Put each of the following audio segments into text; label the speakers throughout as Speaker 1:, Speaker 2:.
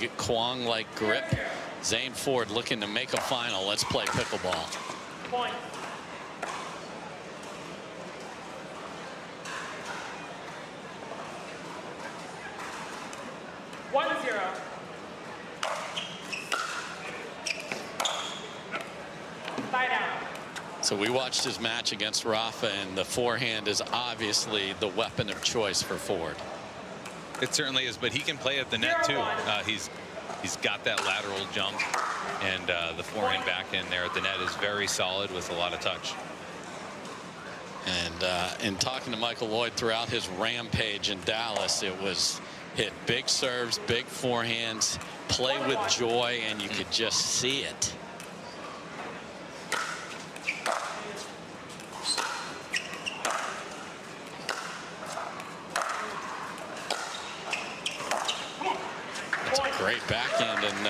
Speaker 1: big Kwong-like grip. Zane Ford looking to make a final. Let's play pickleball.
Speaker 2: Point. One zero. Side out.
Speaker 1: So we watched his match against Rafa, and the forehand is obviously the weapon of choice for Ford.
Speaker 3: It certainly is, but he can play at the net too. He's got that lateral jump, and the forehand backhand there at the net is very solid with a lot of touch.
Speaker 1: And in talking to Michael Loyd throughout his rampage in Dallas, it was hit big serves, big forehands, play with joy, and you could just see it. That's a great backhand, and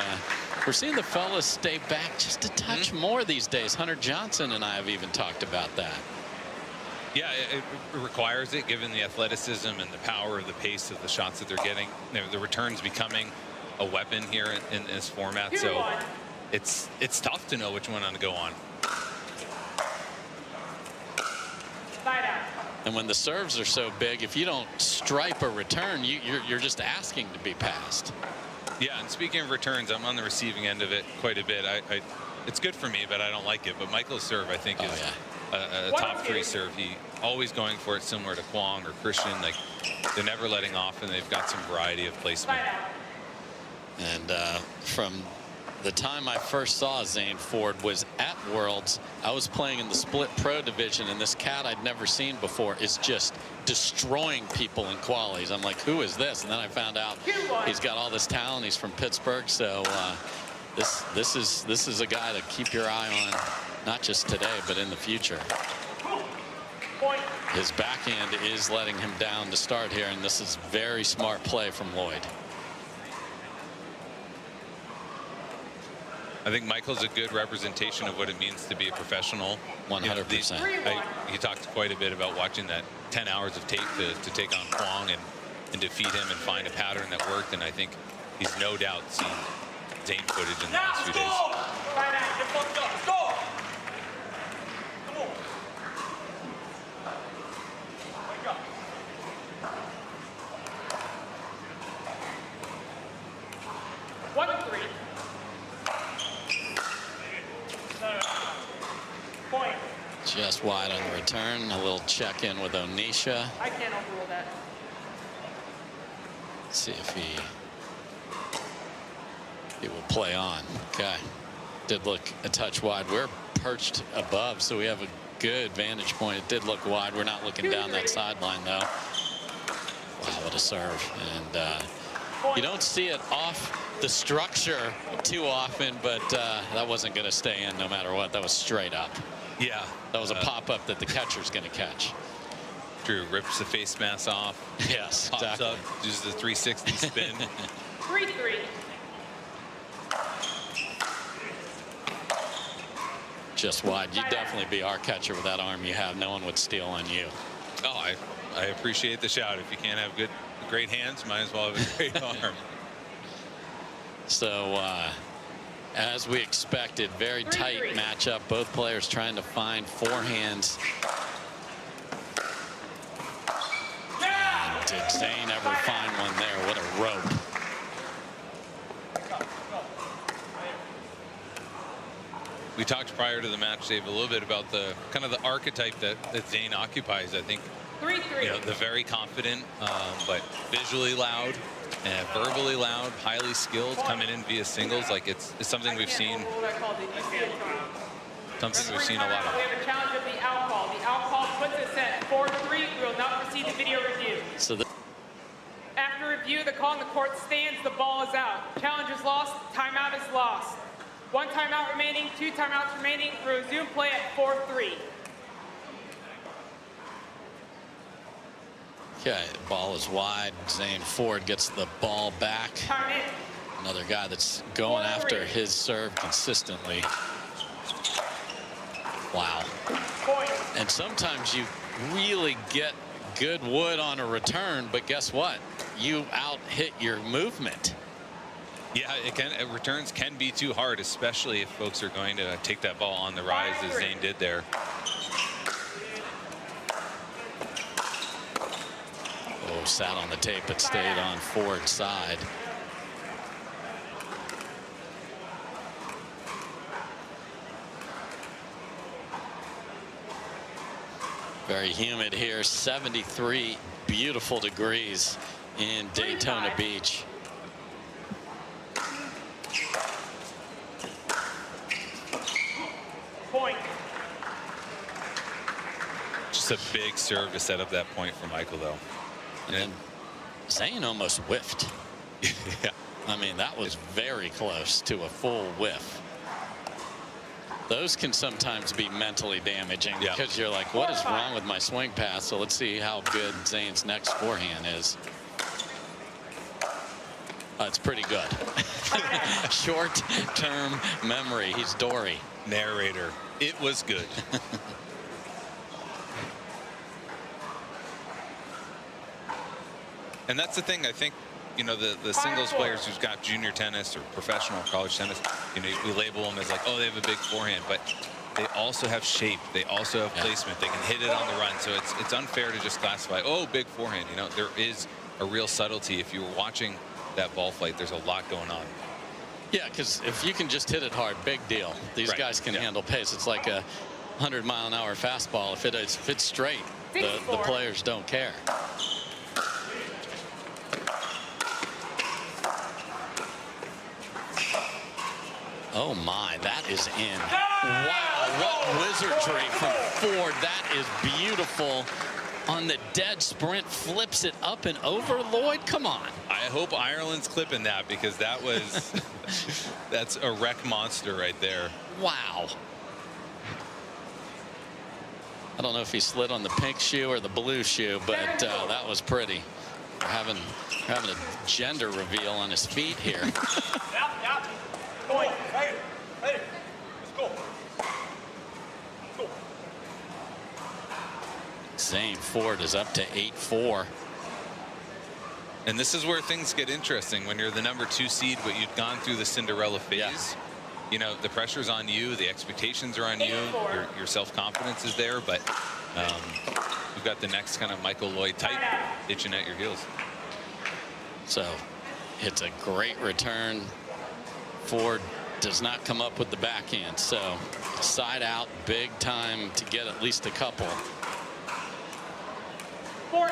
Speaker 1: we're seeing the fellas stay back just a touch more these days. Hunter Johnson and I have even talked about that.
Speaker 3: Yeah, it requires it, given the athleticism and the power of the pace of the shots that they're getting. The return's becoming a weapon here in this format, so it's tough to know which one to go on.
Speaker 1: And when the serves are so big, if you don't stripe a return, you're just asking to be passed.
Speaker 3: Yeah, and speaking of returns, I'm on the receiving end of it quite a bit. It's good for me, but I don't like it. But Michael's serve, I think, is a top 3 serve. He always going for it, similar to Kwong or Christian. Like, they're never letting off, and they've got some variety of placement.
Speaker 1: And from the time I first saw Zane Ford was at Worlds, I was playing in the split pro division, and this cat I'd never seen before is just destroying people in qualies. I'm like, who is this? And then I found out he's got all this talent. He's from Pittsburgh, so this is a guy to keep your eye on, not just today, but in the future. His backhand is letting him down to start here, and this is very smart play from Loyd.
Speaker 3: I think Michael's a good representation of what it means to be a professional.
Speaker 1: 100%.
Speaker 3: He talked quite a bit about watching that 10 hours of tape to take on Kwong and defeat him and find a pattern that worked, and I think he's no doubt seen Zane footage in the last few days.
Speaker 1: Just wide on the return. A little check in with Onisha.
Speaker 2: I can't overrule that.
Speaker 1: Let's see if he will play on. Okay. Did look a touch wide. We're perched above, so we have a good vantage point. It did look wide. We're not looking down that sideline, though. Wow, what a serve. And you don't see it off the structure too often, but that wasn't going to stay in no matter what. That was straight up.
Speaker 3: Yeah.
Speaker 1: That was a pop-up that the catcher's going to catch.
Speaker 3: Drew rips the face mask off.
Speaker 1: Yes,
Speaker 3: pops
Speaker 1: exactly.
Speaker 3: up, uses the 360 spin.
Speaker 2: 3-3.
Speaker 1: Just wide. You'd definitely be our catcher with that arm you have. No one would steal on you.
Speaker 3: Oh, I appreciate the shout. If you can't have great hands, might as well have a great arm.
Speaker 1: So, as we expected, very tight matchup. Both players trying to find forehands. And did Zane ever find one there? What a rope.
Speaker 3: We talked prior to the match, Dave, a little bit about the kind of the archetype that Zane occupies. I think
Speaker 2: 3-3.
Speaker 3: You know, the very confident, but visually loud and verbally loud, highly skilled, coming in via singles. Like it's something we've seen. Something we've seen a lot of.
Speaker 2: We have a challenge of the out call. The out call puts us at 4-3. We will not proceed to video review.
Speaker 1: So
Speaker 2: after review, the call in the court stands. The ball is out. Challenge is lost. Timeout is lost. 1 timeout remaining. 2 timeouts remaining. Resume play at 4-3.
Speaker 1: Okay, the ball is wide. Zane Ford gets the ball back.
Speaker 2: Time
Speaker 1: Another guy that's going after his serve consistently. Wow. And sometimes you really get good wood on a return, but guess what? You out hit your movement.
Speaker 3: Yeah, returns can be too hard, especially if folks are going to take that ball on the rise, as Zane did there.
Speaker 1: Oh, sat on the tape, but stayed on Ford's side. Very humid here, 73 beautiful degrees in Daytona Beach.
Speaker 2: Point.
Speaker 3: Just a big serve to set up that point for Michael, though.
Speaker 1: And then Zane almost whiffed.
Speaker 3: Yeah.
Speaker 1: I mean, that was very close to a full whiff. Those can sometimes be mentally damaging because you're like, what is wrong with my swing pass? So let's see how good Zane's next forehand is. It's pretty good. Short-term memory. He's Dory.
Speaker 3: Narrator. It was good. And that's the thing, I think, you know, the singles players who've got junior tennis or professional college tennis, you know, we label them as like, oh, they have a big forehand, but they also have shape. They also have placement. They can hit it on the run. So it's unfair to just classify, oh, big forehand. You know, there is a real subtlety. If you were watching that ball flight, there's a lot going on.
Speaker 1: Yeah, because if you can just hit it hard, big deal. These guys can handle pace. It's like a 100-mile-an-hour fastball. If it's straight, the players don't care. Oh my, that is in. Wow, what wizardry from Ford. That is beautiful. On the dead sprint, flips it up and over. Loyd, come on.
Speaker 3: I hope Ireland's clipping that, because that was that's a wreck monster right there.
Speaker 1: Wow. I don't know if he slid on the pink shoe or the blue shoe, but that was pretty. We're having a gender reveal on his feet here.
Speaker 2: Point.
Speaker 4: Hey, let's go.
Speaker 1: Zane Ford is up to 8-4.
Speaker 3: And this is where things get interesting when you're the number 2 seed, but you've gone through the Cinderella phase.
Speaker 1: Yeah.
Speaker 3: You know, the pressure's on you, the expectations are on you, your self-confidence is there, but you've got the next kind of Michael Loyd type itching at your heels.
Speaker 1: So it's a great return. Ford does not come up with the backhand, so side out, big time to get at least a couple.
Speaker 2: 4-8.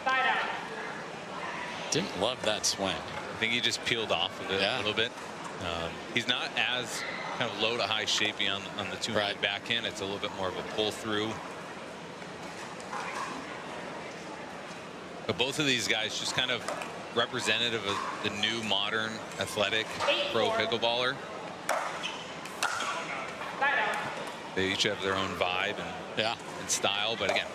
Speaker 2: Side out.
Speaker 1: Didn't love that swing.
Speaker 3: I think he just peeled off of it a little bit. He's not as kind of low to high shapey on the 2-minute backhand. It's a little bit more of a pull through. But both of these guys just kind of representative of the new modern athletic pro pickleballer. They each have their own vibe and style, but again,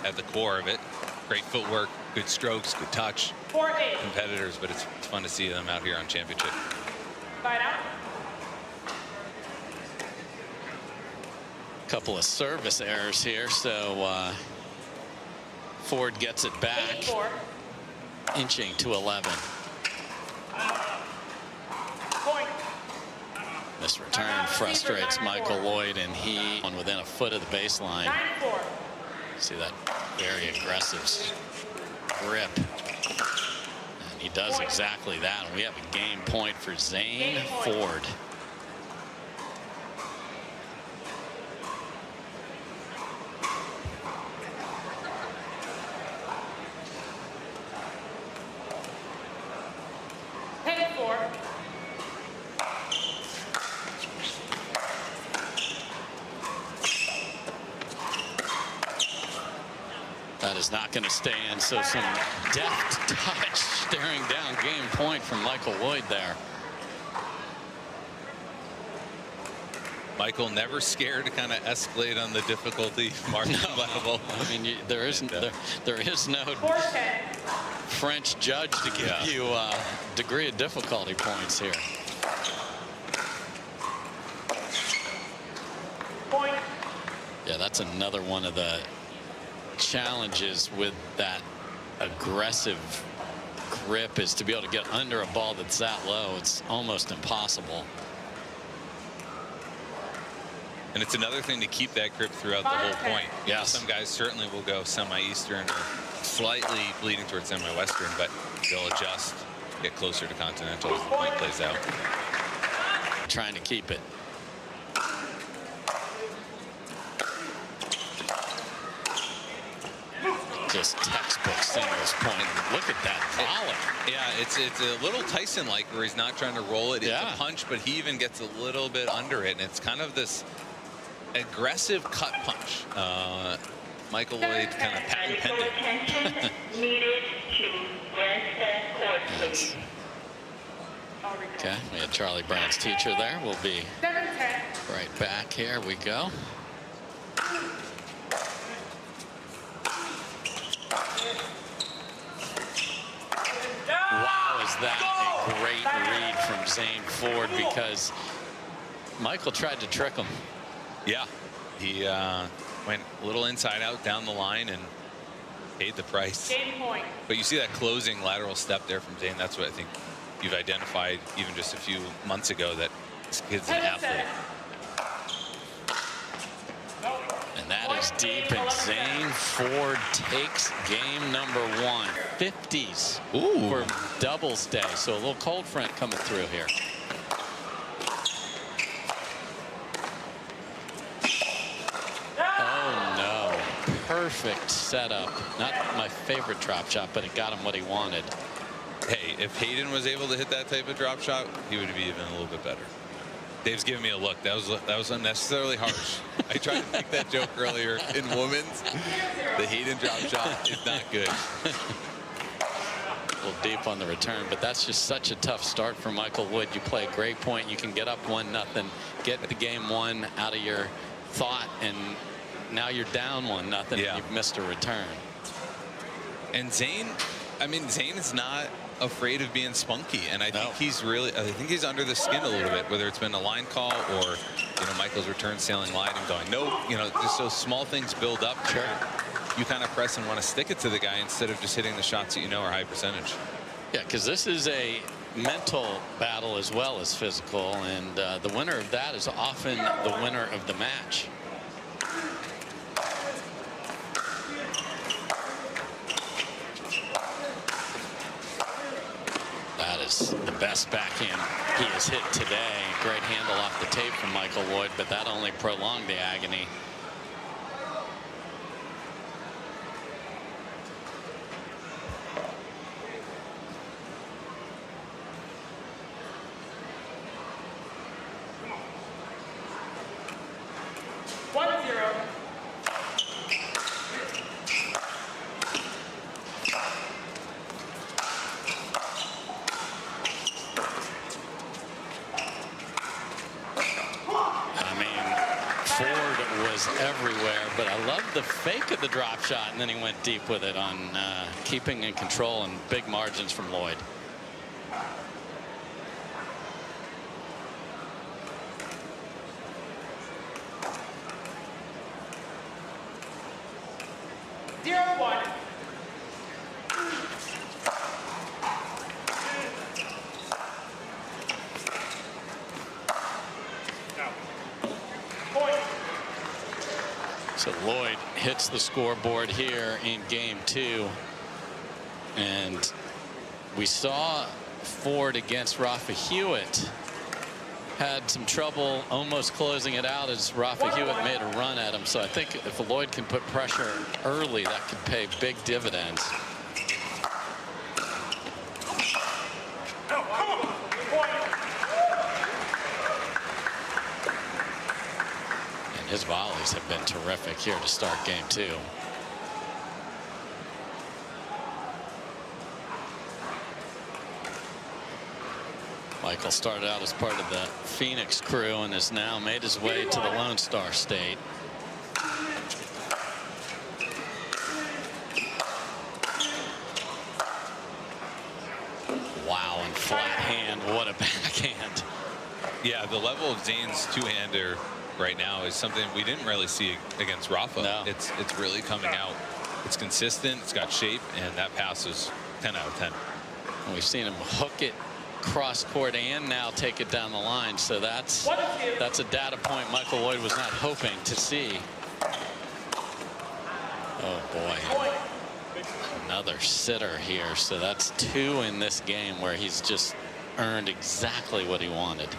Speaker 3: at the core of it, great footwork, good strokes, good touch.
Speaker 2: 4-8.
Speaker 3: Competitors, but it's fun to see them out here on championship.
Speaker 2: Side out.
Speaker 1: Couple of service errors here, so Ford gets it back,
Speaker 2: 8-4.
Speaker 1: inching to 11.
Speaker 2: Point.
Speaker 1: This return frustrates Michael Loyd, and he on within a foot of the baseline.
Speaker 2: 9-4.
Speaker 1: See that very aggressive grip, and he does exactly that. And we have a game point for Zane Ford. That is not going to stay in, so some deft touch staring down game point from Michael Loyd there.
Speaker 3: Michael never scared to kind of escalate on the difficulty margin level.
Speaker 1: I mean, there is no French judge to give you a degree of difficulty points here.
Speaker 2: Point.
Speaker 1: Yeah, that's That's another one of the challenges with that aggressive grip, is to be able to get under a ball that's that low. It's almost impossible.
Speaker 3: And it's another thing to keep that grip throughout the whole point.
Speaker 1: Yes.
Speaker 3: Some guys certainly will go semi-eastern or slightly bleeding towards semi-western, but they'll adjust, get closer to continental as the point plays out.
Speaker 1: Trying to keep it. Just textbook singles point. Look at that volley.
Speaker 3: Yeah, it's a little Tyson-like, where he's not trying to roll it. It's a punch, but he even gets a little bit under it, and it's kind of this aggressive cut punch. Michael Loyd kind of patent pending.
Speaker 1: Yes. Okay, we had Charlie Brown's teacher there. We'll be right back. Here we go. Wow, is that a great read from Zane Ford, because Michael tried to trick him.
Speaker 3: Yeah, he went a little inside out down the line and paid the price. But you see that closing lateral step there from Zane. That's what I think you've identified even just a few months ago, that this kid's an athlete.
Speaker 1: And that is deep, and Zane Ford takes game number 1. 50s for doubles day. So a little cold front coming through here. Oh no, perfect setup. Not my favorite drop shot, but it got him what he wanted.
Speaker 3: Hey, if Hayden was able to hit that type of drop shot, he would be even a little bit better. Dave's giving me a look. That was unnecessarily harsh. I tried to make that joke earlier in women's. The Hayden drop shot is not good.
Speaker 1: A little deep on the return, but that's just such a tough start for Michael Loyd. You play a great point. You can get up 1-0, get the game 1 out of your thought, and now you're down 1-0.
Speaker 3: Yeah.
Speaker 1: And you've missed a return.
Speaker 3: And Zane, I mean, Zane is not afraid of being spunky, and I think he's under the skin a little bit, whether it's been a line call or, you know, Michael's return sailing line and going, no, you know, just those small things build up.
Speaker 1: Sure.
Speaker 3: You kind of press and want to stick it to the guy instead of just hitting the shots that you know are high percentage.
Speaker 1: Yeah, because this is a mental battle as well as physical, and the winner of that is often the winner of the match. That is the best backhand he has hit today. Great handle off the tape from Michael Loyd, but that only prolonged the agony. Everywhere, but I love the fake of the drop shot, and then he went deep with it on keeping in control and big margins from Loyd. So Loyd hits the scoreboard here in game 2. And we saw Ford against Rafa Hewitt had some trouble almost closing it out as Rafa Hewitt made a run at him. So I think if Loyd can put pressure early, that could pay big dividends. His volleys have been terrific here to start game 2. Michael started out as part of the Phoenix crew and has now made his way to the Lone Star State. Wow, and flat hand, what a backhand.
Speaker 3: Yeah, the level of Zane's two-hander right now is something we didn't really see against Rafa.
Speaker 1: No.
Speaker 3: It's really coming out. It's consistent. It's got shape, and that pass is 10 out of 10.
Speaker 1: And we've seen him hook it cross court and now take it down the line. So that's a data point Michael Loyd was not hoping to see. Oh boy. Another sitter here. So that's 2 in this game where he's just earned exactly what he wanted.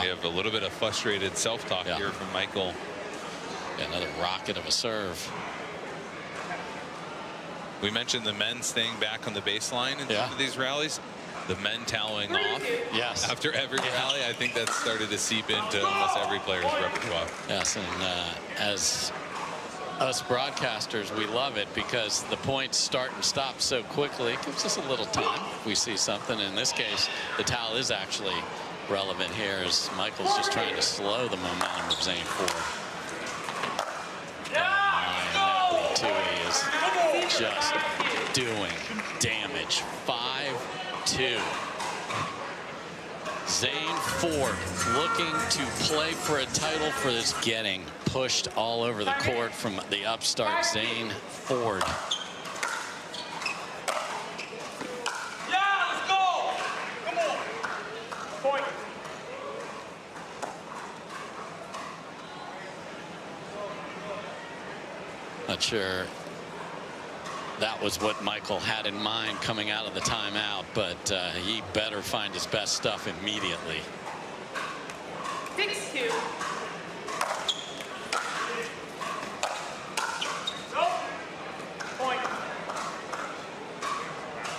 Speaker 3: We have a little bit of frustrated self-talk here from Michael.
Speaker 1: Another rocket of a serve.
Speaker 3: We mentioned the men staying back on the baseline in some of these rallies. The men toweling off after every rally. I think that's started to seep into almost every player's repertoire.
Speaker 1: Yes, and as us broadcasters, we love it because the points start and stop so quickly. It gives us a little time if we see something. In this case, the towel is actually relevant here as Michael's just trying to slow the momentum of Zane Ford. He is just doing damage. 5-2. Zane Ford looking to play for a title for this, getting pushed all over the court from the upstart Zane Ford.
Speaker 4: Yeah, let's go. Come on. Point.
Speaker 1: Not sure that was what Michael had in mind coming out of the timeout, but he better find his best stuff immediately.
Speaker 2: 6-2. Point.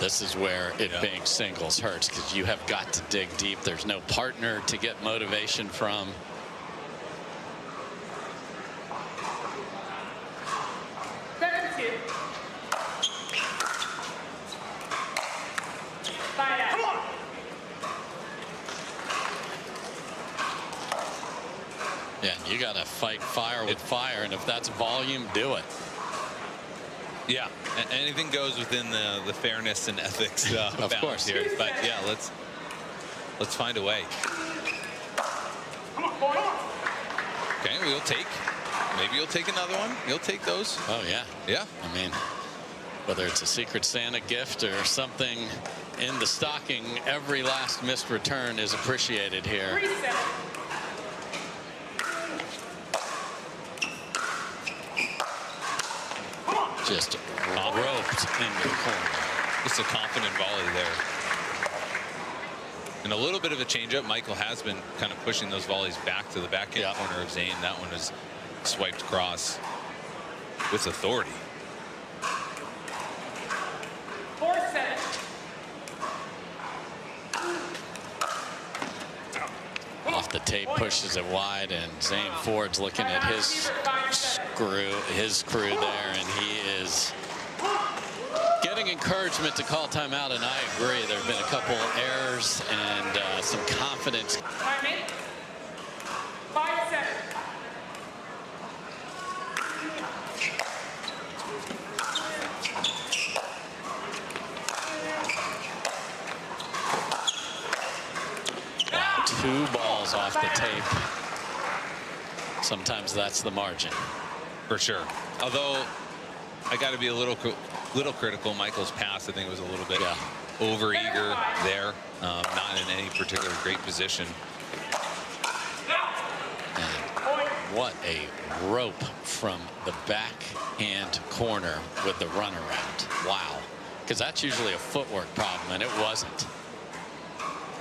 Speaker 1: This is where it being singles hurts because you have got to dig deep. There's no partner to get motivation from. Yeah, you got to fight fire with fire, and if that's volume, do it.
Speaker 3: Yeah, anything goes within the fairness and ethics
Speaker 1: of course
Speaker 3: here. But yeah, let's find a way. Okay, we'll take. Maybe you'll take another one. You'll take those.
Speaker 1: Oh yeah.
Speaker 3: Yeah.
Speaker 1: I mean, whether it's a Secret Santa gift or something in the stocking, every last missed return is appreciated here. Just roped into the corner.
Speaker 3: Just a confident volley there. And a little bit of a changeup. Michael has been kind of pushing those volleys back to the backhand corner of Zane. That one is swiped across with authority.
Speaker 2: 4-7.
Speaker 1: Off the tape, pushes it wide, and Zane Ford's looking at his crew there, and he is getting encouragement to call timeout, and I agree. There have been a couple errors and some confidence.
Speaker 2: 5-7.
Speaker 1: Wow, 2 balls off the tape. Sometimes that's the margin.
Speaker 3: For sure. Although I got to be a little critical. Michael's pass, I think, was a little bit over-eager there. Not in any particular great position.
Speaker 1: And what a rope from the backhand corner with the runaround. Wow. Because that's usually a footwork problem, and it wasn't.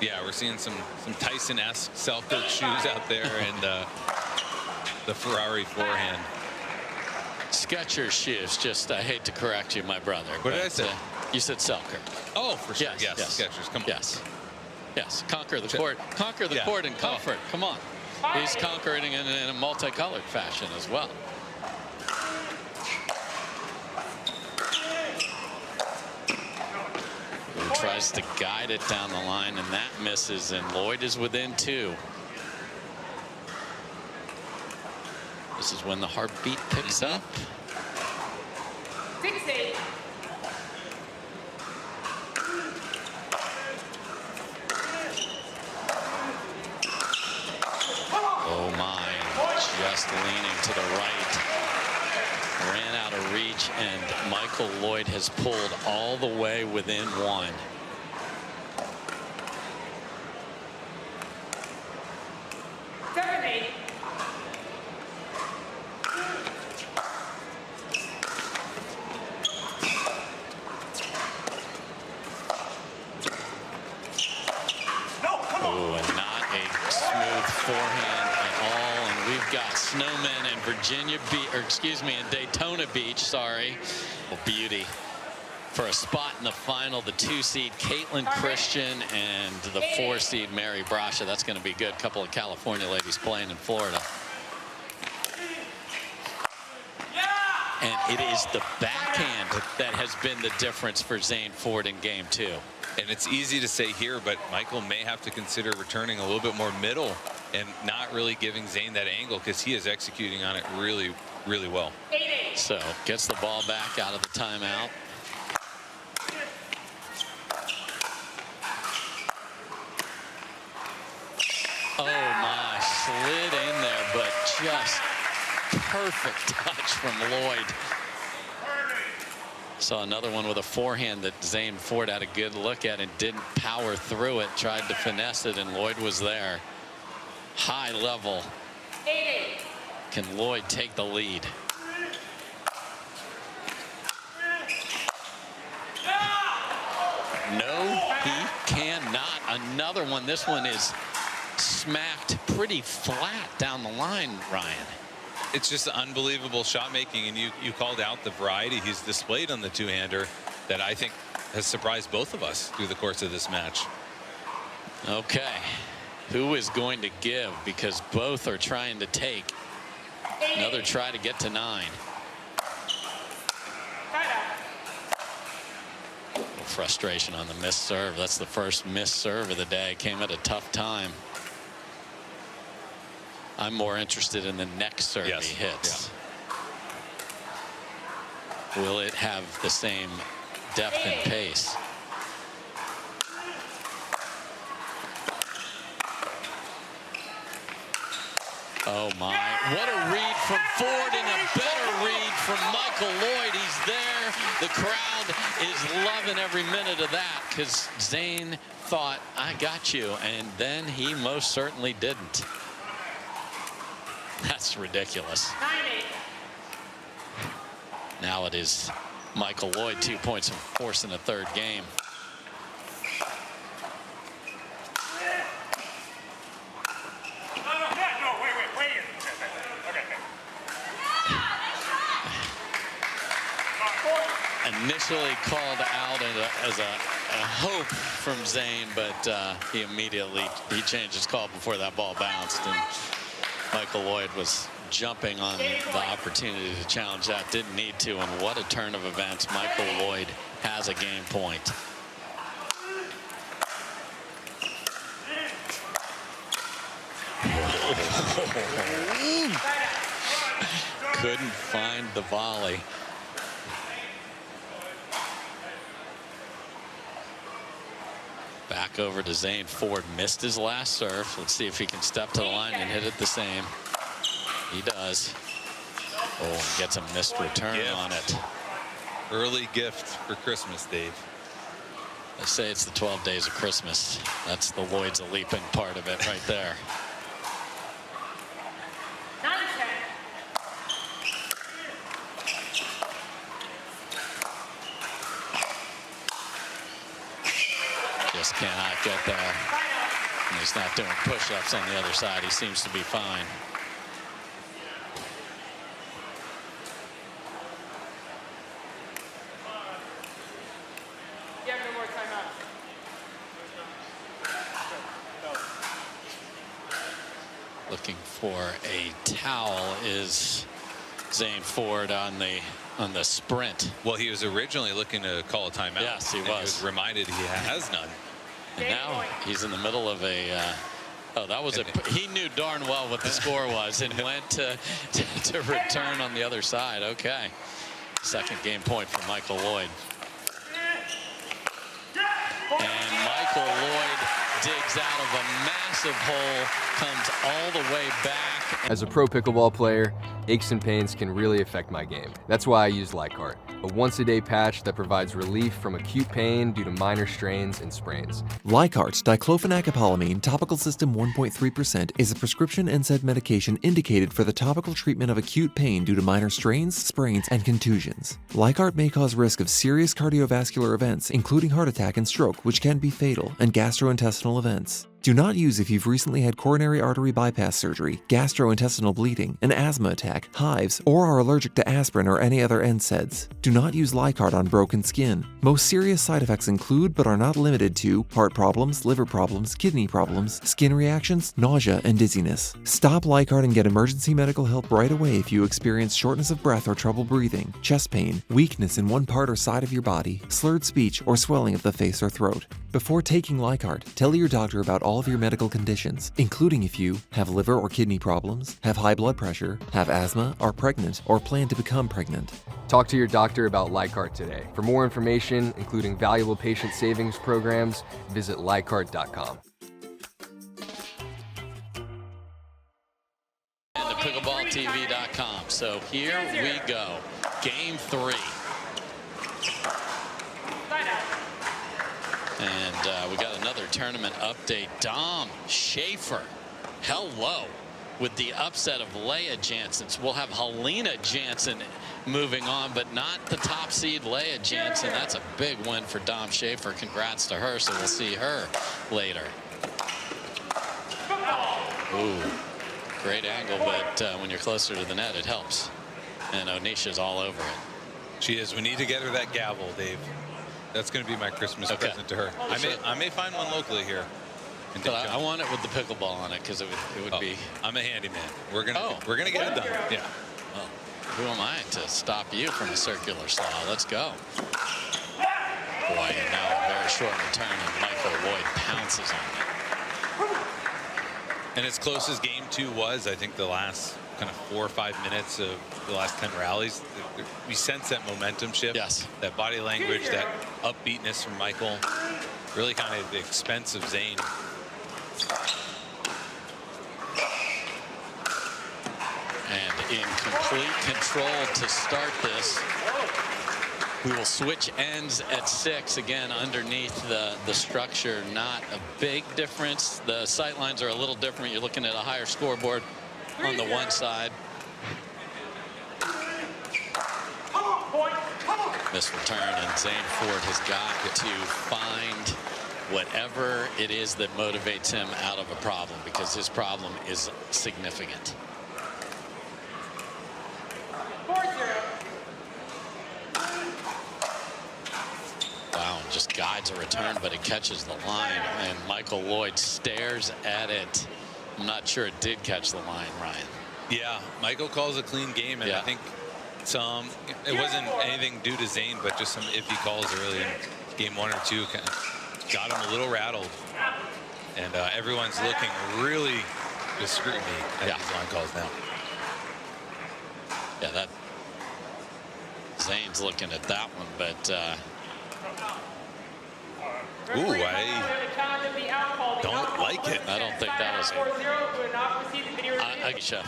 Speaker 3: Yeah, we're seeing some Tyson-esque Selkirk shoes out there, and the Ferrari forehand.
Speaker 1: Skechers shoes. Just, I hate to correct you, my brother.
Speaker 3: What did I say?
Speaker 1: You said Selkirk.
Speaker 3: Oh, for sure. Yes.
Speaker 1: Yes.
Speaker 3: Skechers. Come on.
Speaker 1: Yes. Conquer the court. Conquer the court in comfort. Come on. He's conquering in a multicolored fashion as well. Who tries to guide it down the line, and that misses, and Loyd is within 2. This is when the heartbeat picks up.
Speaker 2: 6-8.
Speaker 1: Oh my, just leaning to the right. Ran out of reach, and Michael Loyd has pulled all the way within one. Snowmen in Virginia Beach, or excuse me, in Daytona Beach, sorry. Beauty. For a spot in the final, the 2-seed Caitlin Christian and the 4-seed Mary Brasha. That's going to be good. Couple of California ladies playing in Florida. And it is the backhand that has been the difference for Zane Ford in game 2.
Speaker 3: And it's easy to say here, but Michael may have to consider returning a little bit more middle and not really giving Zane that angle, because he is executing on it really, really well.
Speaker 1: So gets the ball back out of the timeout. Oh my, slid in there, but just perfect touch from Loyd. Saw another one with a forehand that Zane Ford had a good look at and didn't power through it. Tried to finesse it, and Loyd was there. High level. Can Loyd take the lead? No, he cannot. Another one. This one is smacked pretty flat down the line, Ryan.
Speaker 3: It's just unbelievable shot making, and you called out the variety he's displayed on the two-hander that I think has surprised both of us through the course of this match.
Speaker 1: Okay, who is going to give, because both are trying to take. Another try to get to 9. Frustration on the missed serve. That's the first missed serve of the day. Came at a tough time. I'm more interested in the next serve he hits. Yeah. Will it have the same depth and pace? Oh my, what a read from Ford, and a better read from Michael Loyd. He's there. The crowd is loving every minute of that, because Zane thought, I got you, and then he most certainly didn't. That's ridiculous. Now it is Michael Loyd, 2 points and force in the third game. Initially called out as a hope from Zane, but he immediately changed his call before that ball bounced, and Michael Loyd was jumping on the opportunity to challenge that. Didn't need to, and what a turn of events. Michael Loyd has a game point. Couldn't find the volley. Back over to Zane Ford. Missed his last serve. Let's see if he can step to the line and hit it the same. He does. Oh, and gets a missed return on it.
Speaker 3: Early gift for Christmas, Dave.
Speaker 1: They say it's the 12 days of Christmas. That's the Loyd's a leaping part of it right there. Just cannot get there. And he's not doing push-ups on the other side. He seems to be fine.
Speaker 2: You have no more timeouts.
Speaker 1: Looking for a towel is Zane Ford on the sprint.
Speaker 3: Well, he was originally looking to call a timeout.
Speaker 1: Yes, he was.
Speaker 3: He was reminded he has none.
Speaker 1: And now he's in the middle of a Oh, that was he knew darn well what the score was and went to return on the other side. Okay. Second game point for Michael Loyd. And Michael Loyd digs out of a massive hole, comes all the way back.
Speaker 5: As a pro pickleball player, aches and pains can really affect my game. That's why I use Lycart, a once-a-day patch that provides relief from acute pain due to minor strains and sprains.
Speaker 6: Lycart diclofenac topical system 1.3% is a prescription NSAID medication indicated for the topical treatment of acute pain due to minor strains, sprains, and contusions. Lycart may cause risk of serious cardiovascular events, including heart attack and stroke, which can be fatal, and gastrointestinal events. Do not use if you've recently had coronary artery bypass surgery, gastrointestinal bleeding, an asthma attack, hives, or are allergic to aspirin or any other NSAIDs. Do not use Lycart on broken skin. Most serious side effects include, but are not limited to, heart problems, liver problems, kidney problems, skin reactions, nausea, and dizziness. Stop Lycart and get emergency medical help right away if you experience shortness of breath or trouble breathing, chest pain, weakness in one part or side of your body, slurred speech, or swelling of the face or throat. Before taking Lycart, tell your doctor about all of your medical conditions, including if you have liver or kidney problems, have high blood pressure, have asthma, are pregnant, or plan to become pregnant.
Speaker 5: Talk to your doctor about Lycart today. For more information, including valuable patient savings programs, visit Lycart.com.
Speaker 1: And to pickleballtv.com. So here we go. Game 3. And we got another tournament update. Dom Schaefer, hello, with the upset of Leah Jansen. We'll have Helena Jansen moving on, but not the top seed Leah Jansen. That's a big win for Dom Schaefer. Congrats to her. So we'll see her later. Ooh, great angle, but when you're closer to the net, it helps. And Onisha's all over it.
Speaker 3: She is. We need to get her that gavel, Dave. That's going to be my Christmas present to her. I may find one locally here.
Speaker 1: But I want it with the pickleball on it because it would be.
Speaker 3: I'm a handyman. We're gonna get it done. Yeah.
Speaker 1: Well, who am I to stop you from a circular saw? Let's go. Boy, and now a very short return, and Michael Loyd pounces on it.
Speaker 3: And as close as game 2 was, I think the last kind of 4 or 5 minutes of the last 10 rallies, we sense that momentum shift.
Speaker 1: Yes.
Speaker 3: That body language, that upbeatness from Michael, really kind of the expense of Zane.
Speaker 1: And in complete control to start this. We will switch ends at 6 again underneath the structure. Not a big difference. The sight lines are a little different. You're looking at a higher scoreboard on the one side. This return, and Zane Ford has got to find whatever it is that motivates him out of a problem, because his problem is significant.
Speaker 2: 4-0.
Speaker 1: Wow, just guides a return, but it catches the line, and Michael Loyd stares at it. I'm not sure it did catch the line, Ryan.
Speaker 3: Yeah, Michael calls a clean game, and I think it wasn't anything due to Zane, but just some iffy calls early in game 1 or 2 kind of got him a little rattled, and everyone's looking really with scrutiny at these line calls now.
Speaker 1: Yeah, that Zane's looking at that one, but
Speaker 3: ooh, I don't like it.
Speaker 1: I don't think that was Aisha.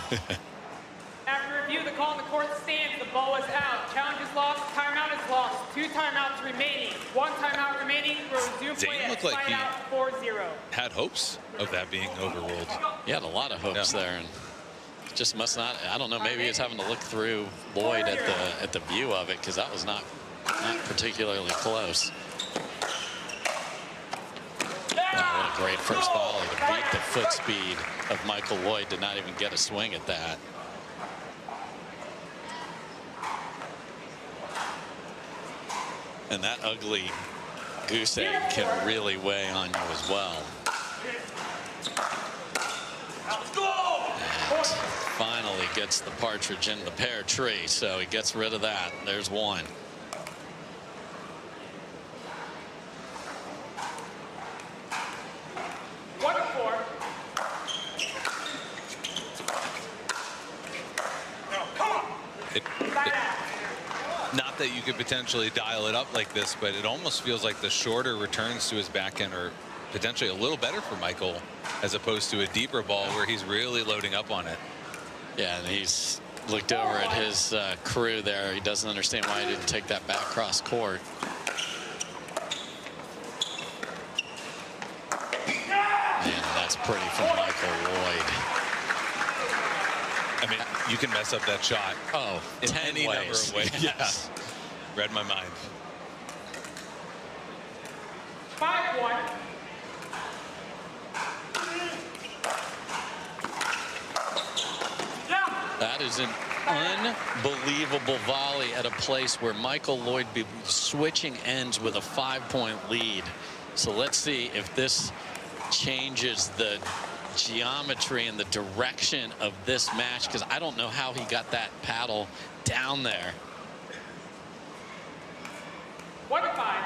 Speaker 2: After review, the call on the court stands. The ball is out. Challenge is lost. Timeout is lost. 2 timeouts remaining. 1 timeout remaining. We'll resume play at timeout 4-0.
Speaker 3: Had hopes of that being overruled.
Speaker 1: He had a lot of hopes there, and just must not. I don't know. Maybe he's having to look through Loyd at the view of it, because that was not particularly close. Oh, what a great first volley to beat the foot speed of Michael Loyd. Did not even get a swing at that. And that ugly goose egg can really weigh on you as well. And finally gets the partridge in the pear tree, so he gets rid of that. There's one.
Speaker 3: Not that you could potentially dial it up like this, but it almost feels like the shorter returns to his backhand are potentially a little better for Michael, as opposed to a deeper ball where he's really loading up on it.
Speaker 1: Yeah, and he's looked over at his crew there. He doesn't understand why he didn't take that back cross court. Man, that's pretty from Michael Loyd.
Speaker 3: I mean, you can mess up that shot.
Speaker 1: Oh,
Speaker 3: in
Speaker 1: 10
Speaker 3: any
Speaker 1: ways.
Speaker 3: number of ways.
Speaker 1: Yes.
Speaker 3: Yeah. Read my mind.
Speaker 2: 5-1.
Speaker 1: That is an unbelievable volley at a place where Michael Loyd be switching ends with a 5-point lead. So let's see if this changes the geometry and the direction of this match, because I don't know how he got that paddle down there.
Speaker 2: 1-5.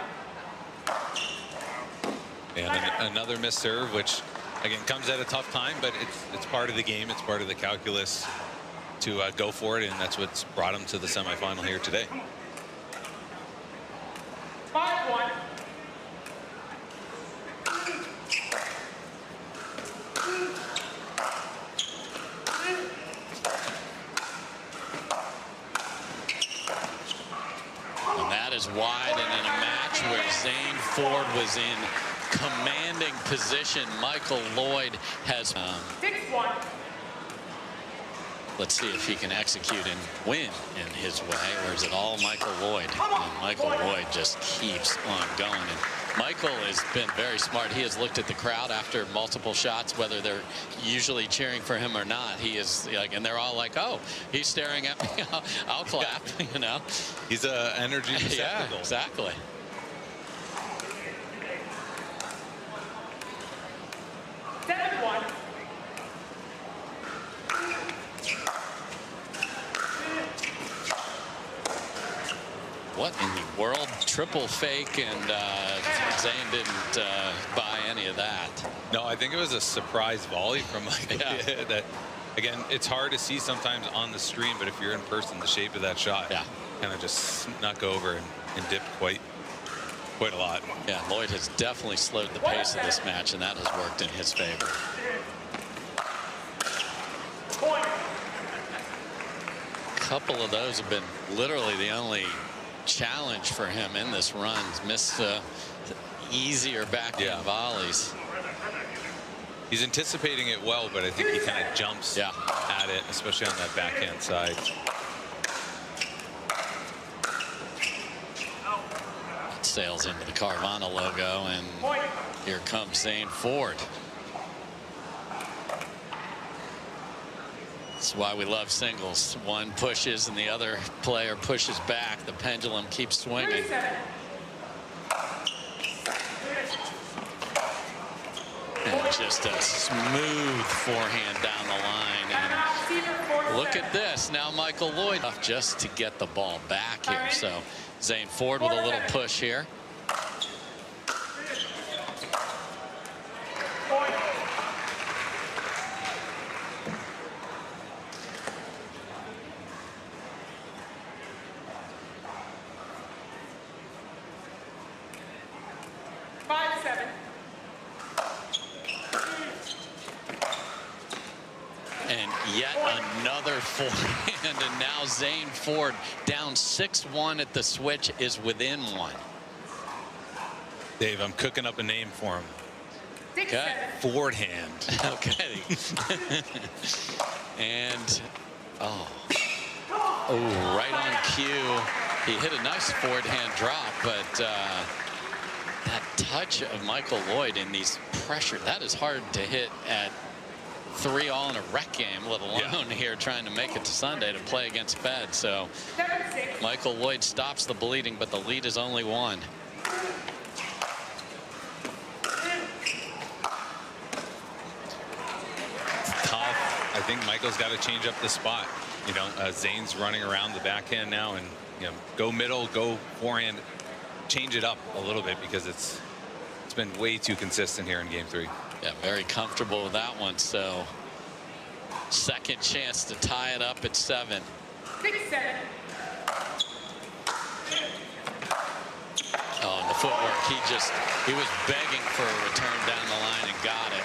Speaker 3: And another missed serve, which again comes at a tough time, but it's part of the game. It's part of the calculus to go for it, and that's what's brought him to the semifinal here today.
Speaker 2: 5-1.
Speaker 1: And that is wide, and in a match where Zane Ford was in commanding position, Michael Loyd has
Speaker 2: 6-1.
Speaker 1: let's see if he can execute and win in his way, or is it all Michael Loyd? And Michael Loyd just keeps on going. And Michael has been very smart. He has looked at the crowd after multiple shots, whether they're usually cheering for him or not. He is like, and they're all like, "Oh, he's staring at me. I'll clap." You know,
Speaker 3: He's a energy receptacle.
Speaker 1: yeah, exactly.
Speaker 2: 7-1.
Speaker 1: What in the world? Triple fake, and Zane didn't buy any of that.
Speaker 3: No, I think it was a surprise volley from Michael.
Speaker 1: Yeah.
Speaker 3: That, again, it's hard to see sometimes on the stream, but if you're in person, the shape of that shot kind of just snuck over and dipped quite a lot.
Speaker 1: Yeah, Loyd has definitely slowed the pace of this match, and that has worked in his favor. A couple of those have been literally the only challenge for him in this run. He's missed easier backhand volleys.
Speaker 3: He's anticipating it well, but I think he kind of jumps at it, especially on that backhand side.
Speaker 1: Sails into the Carvana logo, and here comes Zane Ford. That's why we love singles. One pushes and the other player pushes back. The pendulum keeps swinging. And just a smooth forehand down the line. And look at this. Now Michael Loyd just to get the ball back here. So Zane Ford with a little push here. And yet another forehand, and now Zane Ford down 6-1 at the switch is within one.
Speaker 3: Dave, I'm cooking up a name for him.
Speaker 1: Okay.
Speaker 3: Ford hand.
Speaker 1: Okay. And right on cue. He hit a nice forward hand drop, but that touch of Michael Loyd in these pressure, that is hard to hit at 3-all in a rec game, let alone here trying to make it to Sunday to play against Fed. So Michael Loyd stops the bleeding, but the lead is only one.
Speaker 3: Tough. I think Michael's got to change up the spot. You know, Zane's running around the backhand now, and go middle, go forehand, change it up a little bit, because it's been way too consistent here in game 3.
Speaker 1: Yeah, very comfortable with that one. So second chance to tie it up at 7.
Speaker 2: 6-7.
Speaker 1: Oh, and the footwork, he was begging for a return down the line and got it.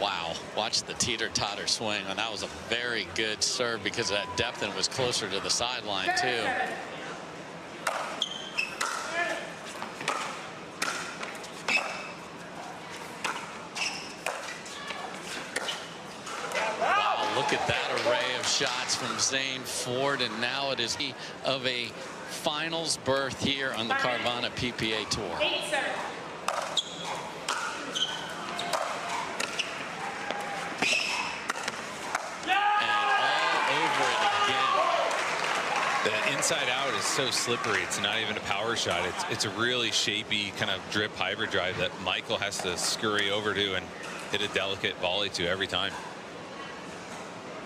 Speaker 1: Wow, watch the teeter-totter swing, and that was a very good serve because of that depth, and it was closer to the sideline too. Wow, look at that array of shots from Zane Ford, and now it is of a finals berth here on the Carvana PPA Tour.
Speaker 2: 8-7.
Speaker 3: Inside out is so slippery. It's not even a power shot. It's a really shapy kind of drip hybrid drive that Michael has to scurry over to and hit a delicate volley to every time.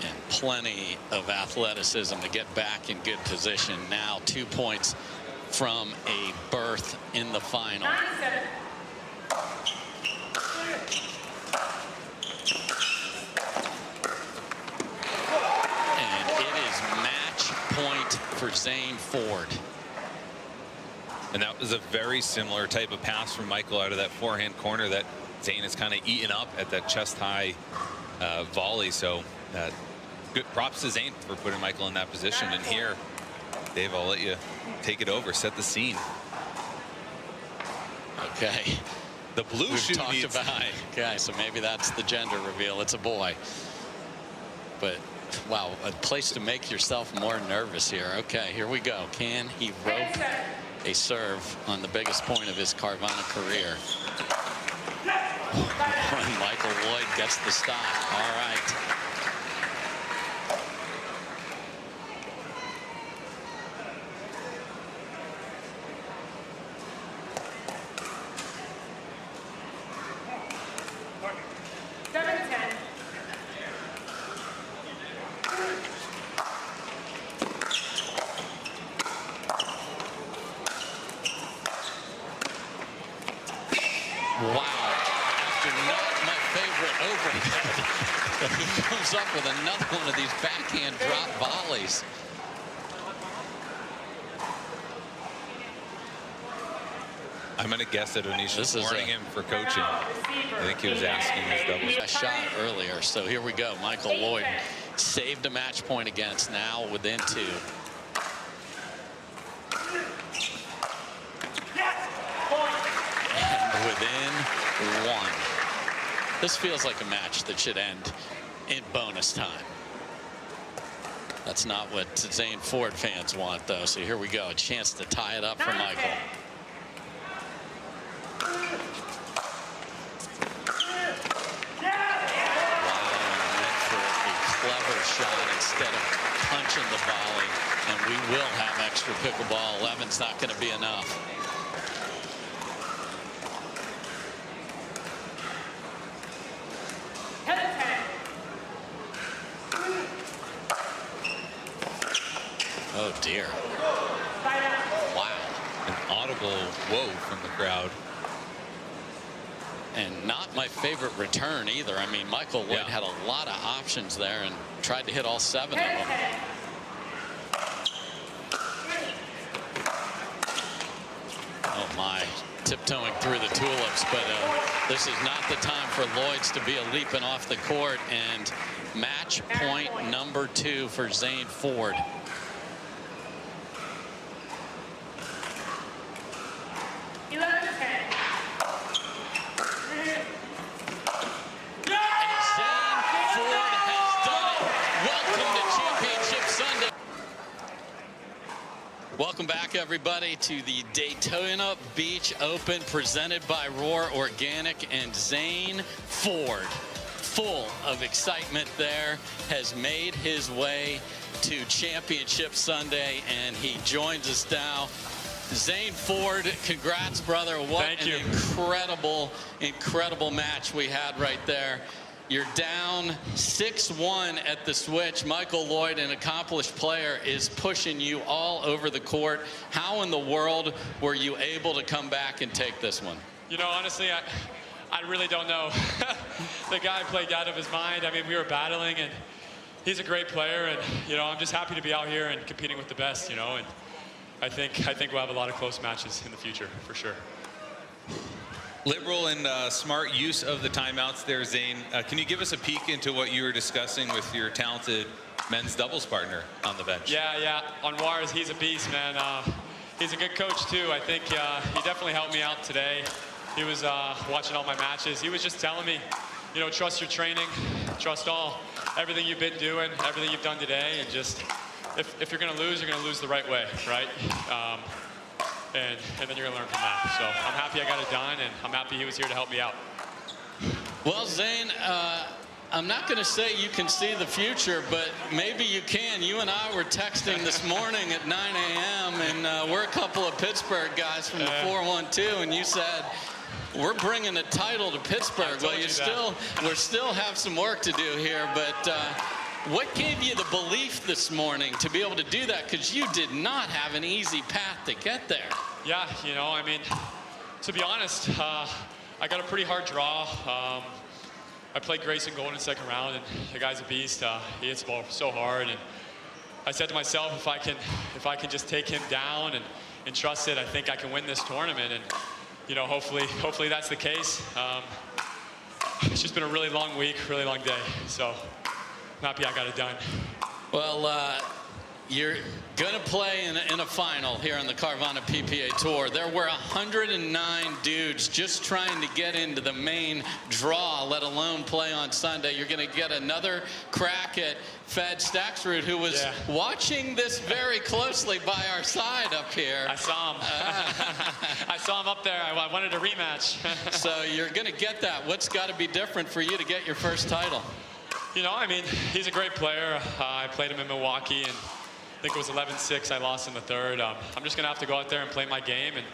Speaker 1: And plenty of athleticism to get back in good position. Now 2 points from a berth in the final.
Speaker 2: 9-7.
Speaker 1: Point for Zane Ford.
Speaker 3: And that was a very similar type of pass from Michael out of that forehand corner that Zane has kind of eaten up at that chest high volley. So good props to Zane for putting Michael in that position. And here, Dave, I'll let you take it over, set the scene.
Speaker 1: Okay.
Speaker 3: The blue
Speaker 1: We've
Speaker 3: shoe
Speaker 1: talked
Speaker 3: needs...
Speaker 1: about. Okay, so maybe that's the gender reveal. It's a boy. But wow, a place to make yourself more nervous here. Okay, here we go. Can he rope a serve on the biggest point of his Carvana career? And Michael Loyd gets the stop. All right. Wow, after not my favorite overhead, he comes up with another one of these backhand drop volleys.
Speaker 3: I'm going to guess that Onisha's warning him for coaching. I think he was asking his double
Speaker 1: A shot earlier, so here we go. Michael Loyd saved a match point against, now within 2. Within 1. This feels like a match that should end in bonus time. That's not what Zane Ford fans want, though. So here we go. A chance to tie it up for Michael. Wow, went for a clever shot instead of punching the volley. And we will have extra pickleball. 11's not going to be enough. Oh dear. Wow.
Speaker 3: An audible whoa from the crowd.
Speaker 1: And not my favorite return either. I mean, Michael Loyd had a lot of options there and tried to hit all 7 of them. Oh my, tiptoeing through the tulips, but this is not the time for Loyds to be leaping off the court. And match point number 2 for Zane Ford. Welcome back, everybody, to the Daytona Beach Open presented by Roar Organic. And Zane Ford, full of excitement there, has made his way to Championship Sunday, and he joins us now. Zane Ford, congrats, brother. What an incredible, incredible match we had right there. You're down 6-1 at the switch. Michael Loyd, an accomplished player, is pushing you all over the court. How in the world were you able to come back and take this one?
Speaker 7: You know, honestly, I really don't know. The guy played out of his mind. I mean, we were battling, and he's a great player, and I'm just happy to be out here and competing with the best, and I think we'll have a lot of close matches in the future for sure.
Speaker 3: Liberal and smart use of the timeouts there, Zane. Can you give us a peek into what you were discussing with your talented men's doubles partner on the bench?
Speaker 7: Yeah. Anwar's, he's a beast, man. He's a good coach too. I think he definitely helped me out today. He was watching all my matches. He was just telling me, trust your training, trust everything you've been doing, everything you've done today, and just if you're going to lose, you're going to lose the right way, right? And then you're going to learn from that. So I'm happy I got it done, and I'm happy he was here to help me out.
Speaker 1: Well, Zane, I'm not going to say you can see the future, but maybe you can. You and I were texting this morning at 9 a.m., and we're a couple of Pittsburgh guys from the 412, and you said, we're bringing a title to Pittsburgh. Well, we still have some work to do here, but what gave you the belief this morning to be able to do that? Because you did not have an easy path to get there.
Speaker 7: Yeah, I mean, to be honest, I got a pretty hard draw. I played Grayson Gold in second round, and the guy's a beast. He hits the ball so hard, and I said to myself, if I can just take him down and trust it, I think I can win this tournament. And hopefully that's the case. It's just been a really long week, really long day. So I'm happy I got it done.
Speaker 1: Well, you're going to play in a final here on the Carvana PPA Tour. There were 109 dudes just trying to get into the main draw, let alone play on Sunday. You're going to get another crack at Fed Staxrud, who was watching this very closely by our side up here.
Speaker 7: I saw him. I saw him up there. I wanted a rematch.
Speaker 1: So you're going to get that. What's got to be different for you to get your first title?
Speaker 7: I mean, he's a great player. I played him in Milwaukee, and I think it was 11-6. I lost in the third. I'm just going to have to go out there and play my game, and,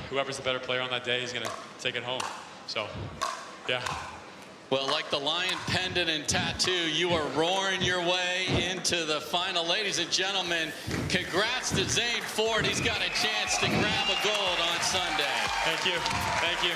Speaker 7: whoever's the better player on that day is going to take it home. So, yeah.
Speaker 1: Well, like the lion pendant and tattoo, you are roaring your way into the final. Ladies and gentlemen, congrats to Zane Ford. He's got a chance to grab a gold on Sunday.
Speaker 7: Thank you. Thank you.